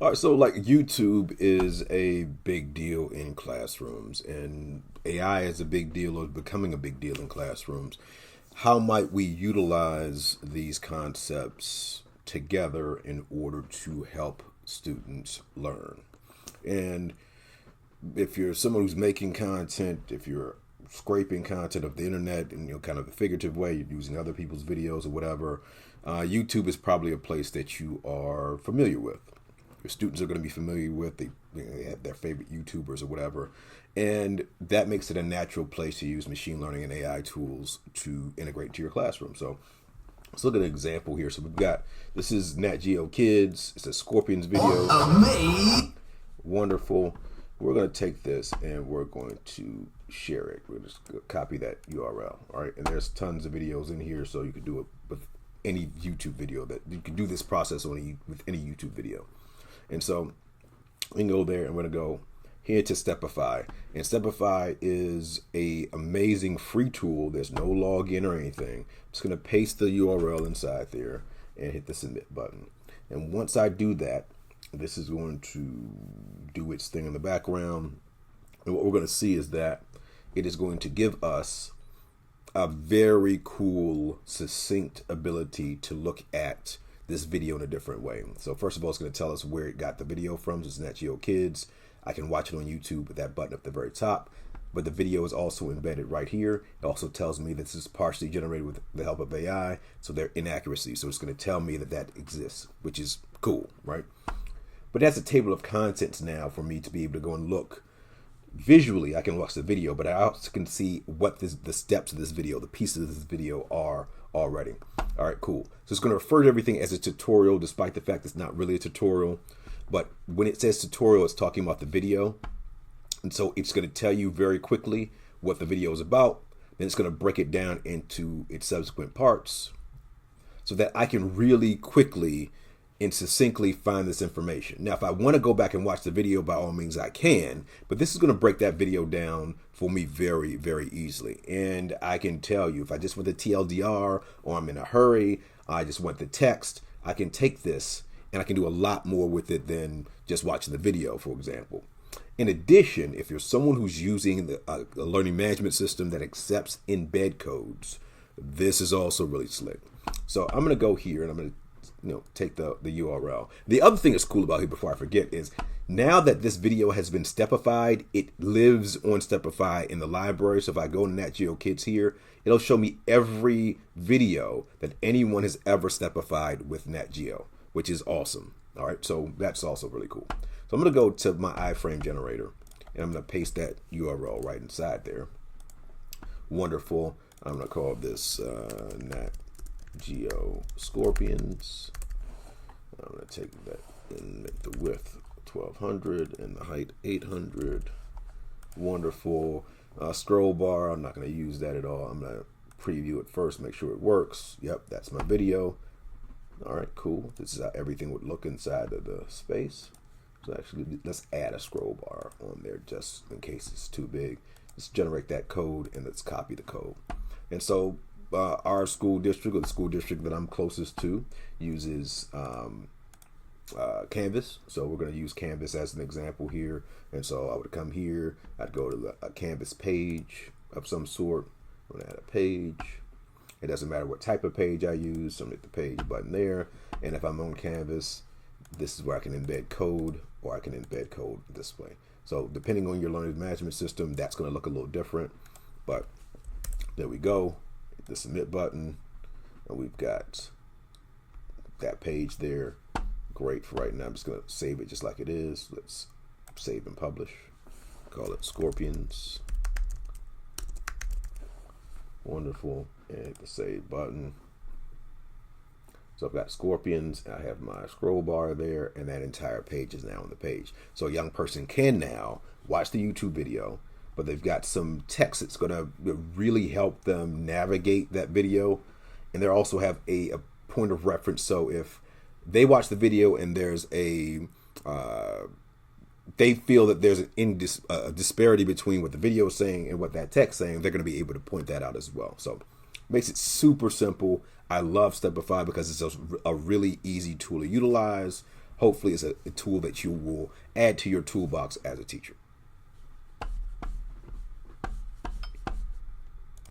All right, so like YouTube is a big deal in classrooms, and AI is a big deal or becoming a big deal in classrooms. How might we utilize these concepts together in order to help students learn? And if you're someone who's making content, if you're scraping content of the internet in kind of a figurative way, you're using other people's videos or whatever, YouTube is probably a place that you are familiar with. Your students are going to be familiar with. They have their favorite YouTubers or whatever. And that makes it a natural place to use machine learning and AI tools to integrate to your classroom. So let's look at an example here. So this is Nat Geo Kids. It's a Scorpions video. Wonderful. We're going to take this and we're going to share it. We'll just copy that URL. All right. And there's tons of videos in here. So you could do it with any YouTube video that you can do this process with any YouTube video. And so we can go there and we're going to go here to Stepify. And Stepify is a amazing free tool. There's no login or anything. I'm just going to paste the URL inside there and hit the submit button. And once I do that, this is going to do its thing in the background. And what we're going to see is that it is going to give us a very cool, succinct ability to look at this video in a different way. So first of all, it's going to tell us where it got the video from. So it's Nat Geo Kids. I can watch it on YouTube with that button at the very top, but the video is also embedded right here. It also tells me this is partially generated with the help of AI, so they're inaccuracies. So it's going to tell me that exists, which is cool, right? But that's a table of contents now for me to be able to go and look visually. I can watch the video, but I also can see what the steps of this video, the pieces of this video are already. All right, cool. So it's going to refer to everything as a tutorial, despite the fact it's not really a tutorial. But when it says tutorial, it's talking about the video. And so it's going to tell you very quickly what the video is about. Then it's going to break it down into its subsequent parts so that I can really quickly and succinctly find this information. Now, if I want to go back and watch the video, by all means I can, but this is going to break that video down for me very, very easily. And I can tell you, if I just want the TLDR or I'm in a hurry, I just want the text, I can take this and I can do a lot more with it than just watching the video, for example. In addition, if you're someone who's using a learning management system that accepts embed codes, this is also really slick. So I'm going to go here and I'm going to take the URL. The other thing that's cool about here, before I forget, is now that this video has been stepified, it lives on Stepify in the library. So if I go to Nat Geo Kids here, it'll show me every video that anyone has ever stepified with Nat Geo, which is awesome. All right, so that's also really cool. So I'm going to go to my iframe generator and I'm going to paste that URL right inside there. Wonderful. I'm going to call this Nat Geo Scorpions. I'm going to take that and make the width 1200 and the height 800. Wonderful. Scroll bar, I'm not going to use that at all. I'm going to preview it first, make sure it works. Yep, that's my video. All right, cool. This is how everything would look inside of the space. So actually, let's add a scroll bar on there just in case it's too big. Let's generate that code and let's copy the code. And so our school district, or the school district that I'm closest to, uses Canvas. So we're going to use Canvas as an example here. And so I would come here, I'd go to a Canvas page of some sort. I'm going to add a page. It doesn't matter what type of page I use. So I'm going to hit the page button there. And if I'm on Canvas, this is where I can embed code, or I can embed code this way. So depending on your learning management system, that's going to look a little different. But there we go. Hit the submit button. And we've got that page there. Great for right now. I'm just going to save it just like it is. Let's save and publish. Call it Scorpions. Wonderful. And hit the save button. So I've got Scorpions, and I have my scroll bar there, and that entire page is now on the page. So a young person can now watch the YouTube video, but they've got some text that's going to really help them navigate that video. And they also have a point of reference. So if they watch the video and there's they feel that there's a disparity between what the video is saying and what that text is saying, they're going to be able to point that out as well. So makes it super simple. I love Stepify because it's a really easy tool to utilize. hopefully it's a tool that you will add to your toolbox as a teacher.